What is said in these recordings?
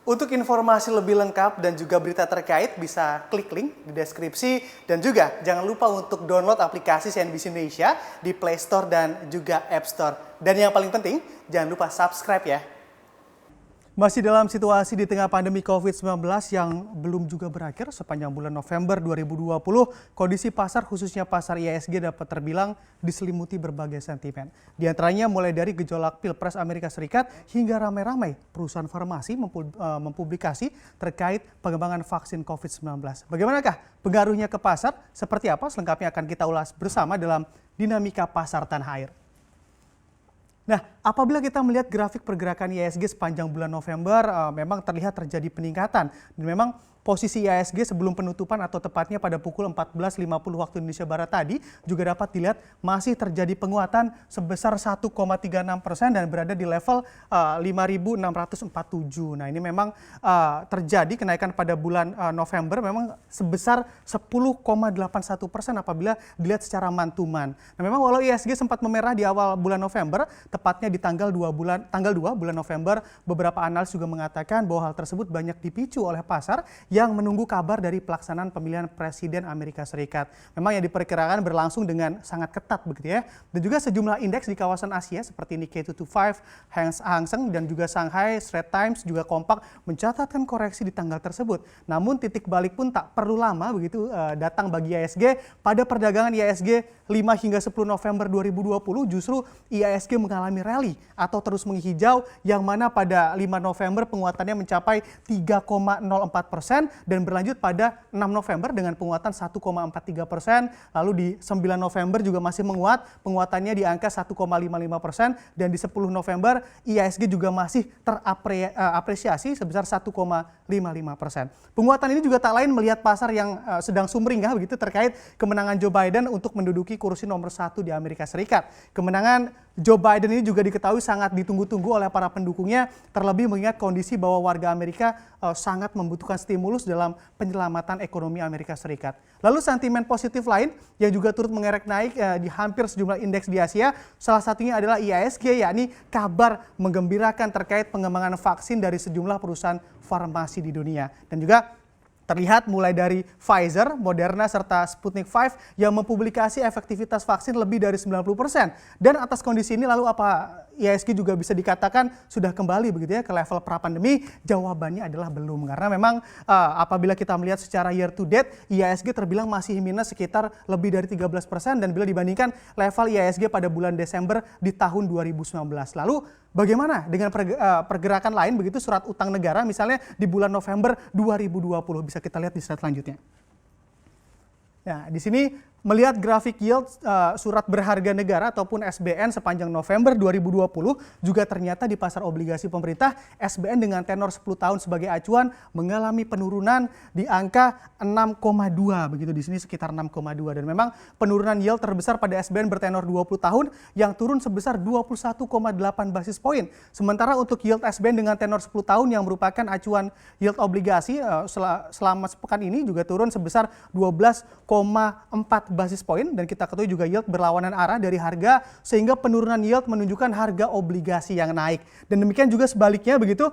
Untuk informasi lebih lengkap dan juga berita terkait bisa klik link di deskripsi dan juga jangan lupa untuk download aplikasi CNBC Indonesia di Play Store dan juga App Store. Dan yang paling penting jangan lupa subscribe ya. Masih dalam situasi di tengah pandemi COVID-19 yang belum juga berakhir sepanjang bulan November 2020, kondisi pasar khususnya pasar IHSG dapat terbilang diselimuti berbagai sentimen. Di antaranya mulai dari gejolak Pilpres Amerika Serikat hingga ramai-ramai perusahaan farmasi mempublikasi terkait pengembangan vaksin COVID-19. Bagaimanakah pengaruhnya ke pasar? Seperti apa? Selengkapnya akan kita ulas bersama dalam dinamika pasar tanah air. Nah, apabila kita melihat grafik pergerakan IHSG sepanjang bulan November, memang terlihat terjadi peningkatan. Dan memang posisi IHSG sebelum penutupan atau tepatnya pada pukul 14.50 waktu Indonesia Barat tadi juga dapat dilihat masih terjadi penguatan sebesar 1,36% dan berada di level 5.647. Nah, ini memang terjadi kenaikan pada bulan November memang sebesar 10,81% apabila dilihat secara mantuman. Nah, memang walau IHSG sempat memerah di awal bulan November, tepatnya di tanggal 2 bulan November, beberapa analis juga mengatakan bahwa hal tersebut banyak dipicu oleh pasar yang menunggu kabar dari pelaksanaan pemilihan Presiden Amerika Serikat. Memang yang diperkirakan berlangsung dengan sangat ketat begitu ya. Dan juga sejumlah indeks di kawasan Asia seperti Nikkei 225, Hang Seng dan juga Shanghai Straits Times juga kompak mencatatkan koreksi di tanggal tersebut. Namun titik balik pun tak perlu lama begitu datang bagi IHSG. Pada perdagangan IHSG 5 hingga 10 November 2020 justru IHSG mengalami rally atau terus menghijau yang mana pada 5 November penguatannya mencapai 3,04% dan berlanjut pada 6 November dengan penguatan 1,43%. Lalu di 9 November juga masih menguat, penguatannya di angka 1,55% dan di 10 November IHSG juga masih terapresiasi sebesar 1,55%. Penguatan ini juga tak lain melihat pasar yang sedang sumringah begitu terkait kemenangan Joe Biden untuk menduduki kursi nomor 1 di Amerika Serikat. Kemenangan Joe Biden ini juga diketahui sangat ditunggu-tunggu oleh para pendukungnya, terlebih mengingat kondisi bahwa warga Amerika sangat membutuhkan stimulus dalam penyelamatan ekonomi Amerika Serikat. Lalu sentimen positif lain yang juga turut mengerek naik di hampir sejumlah indeks di Asia, salah satunya adalah IHSG, yakni kabar menggembirakan terkait pengembangan vaksin dari sejumlah perusahaan farmasi di dunia. Dan juga terlihat mulai dari Pfizer, Moderna, serta Sputnik V yang mempublikasi efektivitas vaksin lebih dari 90%. Dan atas kondisi ini lalu apa IHSG juga bisa dikatakan sudah kembali begitu ya ke level pra-pandemi? Jawabannya adalah belum. Karena memang apabila kita melihat secara year to date, IHSG terbilang masih minus sekitar lebih dari 13% dan bila dibandingkan level IHSG pada bulan Desember di tahun 2019. Lalu bagaimana dengan pergerakan lain begitu surat utang negara misalnya di bulan November 2020 bisa kita lihat di slide selanjutnya. Nah, di sini melihat grafik yield surat berharga negara ataupun SBN sepanjang November 2020 juga ternyata di pasar obligasi pemerintah SBN dengan tenor 10 tahun sebagai acuan mengalami penurunan di angka 6,2 begitu di sini sekitar 6,2 dan memang penurunan yield terbesar pada SBN bertenor 20 tahun yang turun sebesar 21,8 basis poin. Sementara untuk yield SBN dengan tenor 10 tahun yang merupakan acuan yield obligasi selama sepekan ini juga turun sebesar 12,4 basis poin dan kita ketahui juga yield berlawanan arah dari harga sehingga penurunan yield menunjukkan harga obligasi yang naik. Dan demikian juga sebaliknya begitu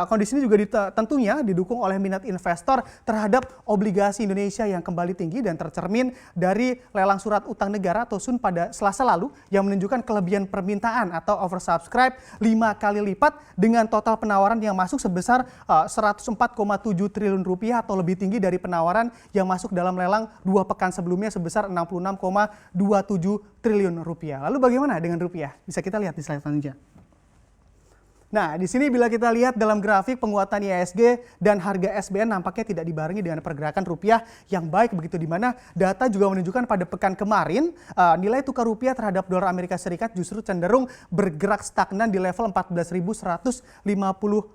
kondisi ini juga tentunya didukung oleh minat investor terhadap obligasi Indonesia yang kembali tinggi dan tercermin dari lelang surat utang negara atau SUN pada Selasa lalu yang menunjukkan kelebihan permintaan atau oversubscribe 5 kali lipat dengan total penawaran yang masuk sebesar 104,7 triliun rupiah atau lebih tinggi dari penawaran yang masuk dalam lelang 2 pekan sebelumnya sebesar 66,27 triliun rupiah. Lalu bagaimana dengan rupiah? Bisa kita lihat di slide selanjutnya. Nah, di sini bila kita lihat dalam grafik penguatan IHSG dan harga SBN nampaknya tidak dibarengi dengan pergerakan rupiah yang baik begitu di mana data juga menunjukkan pada pekan kemarin nilai tukar rupiah terhadap dolar Amerika Serikat justru cenderung bergerak stagnan di level 14.150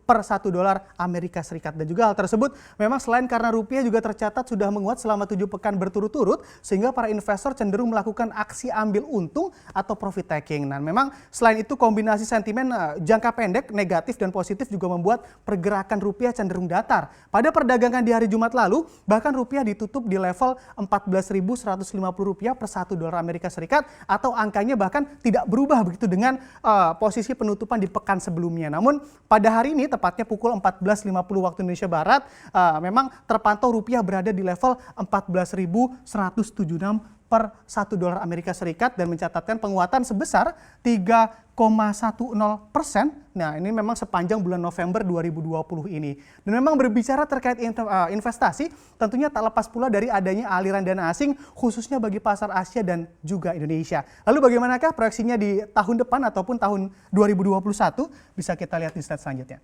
per 1 dolar Amerika Serikat. Dan juga hal tersebut memang selain karena rupiah juga tercatat sudah menguat selama 7 pekan berturut-turut sehingga para investor cenderung melakukan aksi ambil untung atau profit taking. Nah, memang selain itu kombinasi sentimen jangka pendek negatif dan positif juga membuat pergerakan rupiah cenderung datar. Pada perdagangan di hari Jumat lalu, bahkan rupiah ditutup di level Rp14.150 per 1 dolar Amerika Serikat atau angkanya bahkan tidak berubah begitu dengan posisi penutupan di pekan sebelumnya. Namun pada hari ini tepatnya pukul 14.50 waktu Indonesia Barat, memang terpantau rupiah berada di level 14.176 per 1 dolar Amerika Serikat dan mencatatkan penguatan sebesar 3,10%. Nah, ini memang sepanjang bulan November 2020 ini. Dan memang berbicara terkait investasi, tentunya tak lepas pula dari adanya aliran dana asing khususnya bagi pasar Asia dan juga Indonesia. Lalu bagaimanakah proyeksinya di tahun depan ataupun tahun 2021? Bisa kita lihat di slide selanjutnya.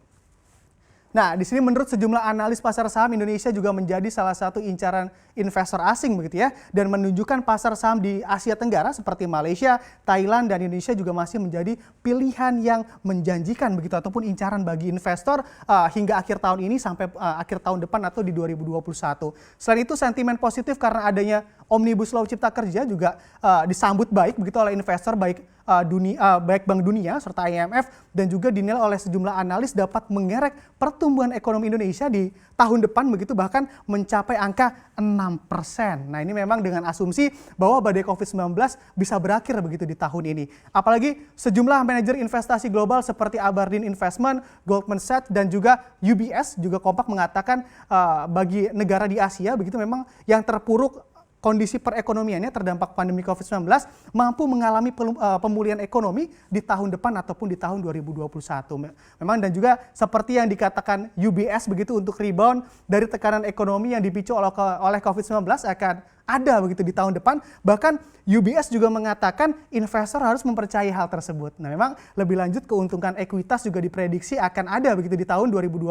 Nah, di sini menurut sejumlah analis pasar saham, Indonesia juga menjadi salah satu incaran investor asing begitu ya, dan menunjukkan pasar saham di Asia Tenggara seperti Malaysia, Thailand dan Indonesia juga masih menjadi pilihan yang menjanjikan begitu ataupun incaran bagi investor hingga akhir tahun ini sampai akhir tahun depan atau di 2021. Selain itu sentimen positif karena adanya Omnibus Law Cipta Kerja juga disambut baik begitu oleh investor baik Bank Dunia serta IMF dan juga dinilai oleh sejumlah analis dapat mengerek pertumbuhan ekonomi Indonesia di tahun depan begitu bahkan mencapai angka 6%. Nah, ini memang dengan asumsi bahwa badai COVID-19 bisa berakhir begitu di tahun ini. Apalagi sejumlah manajer investasi global seperti Aberdeen Investment, Goldman Sachs dan juga UBS juga kompak mengatakan bagi negara di Asia begitu memang yang terpuruk kondisi perekonomiannya terdampak pandemi COVID-19 mampu mengalami pemulihan ekonomi di tahun depan ataupun di tahun 2021. Memang dan juga seperti yang dikatakan UBS begitu untuk rebound dari tekanan ekonomi yang dipicu oleh COVID-19 akan ada begitu di tahun depan. Bahkan UBS juga mengatakan investor harus mempercayai hal tersebut. Nah, memang lebih lanjut keuntungan ekuitas juga diprediksi akan ada begitu di tahun 2021.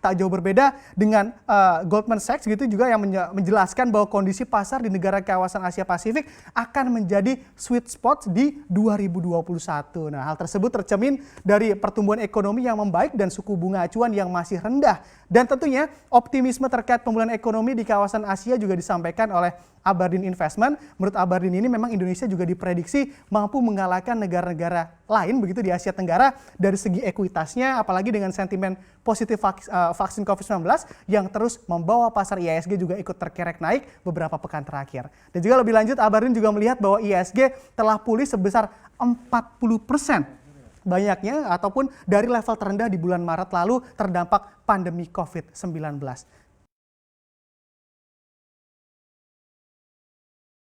Tak jauh berbeda dengan Goldman Sachs gitu juga yang menjelaskan bahwa kondisi pasar di negara kawasan Asia Pasifik akan menjadi sweet spot di 2021. Nah, hal tersebut tercermin dari pertumbuhan ekonomi yang membaik dan suku bunga acuan yang masih rendah. Dan tentunya optimisme terkait pemulihan ekonomi di kawasan Asia juga disampaikan oleh Aberdeen Investment. Menurut Aberdeen ini memang Indonesia juga diprediksi mampu mengalahkan negara-negara lain begitu di Asia Tenggara dari segi ekuitasnya, apalagi dengan sentimen positif vaksin COVID-19 yang terus membawa pasar IHSG juga ikut terkerek naik beberapa pekan terakhir. Dan juga lebih lanjut Aberdeen juga melihat bahwa IHSG telah pulih sebesar 40% banyaknya ataupun dari level terendah di bulan Maret lalu terdampak pandemi COVID-19.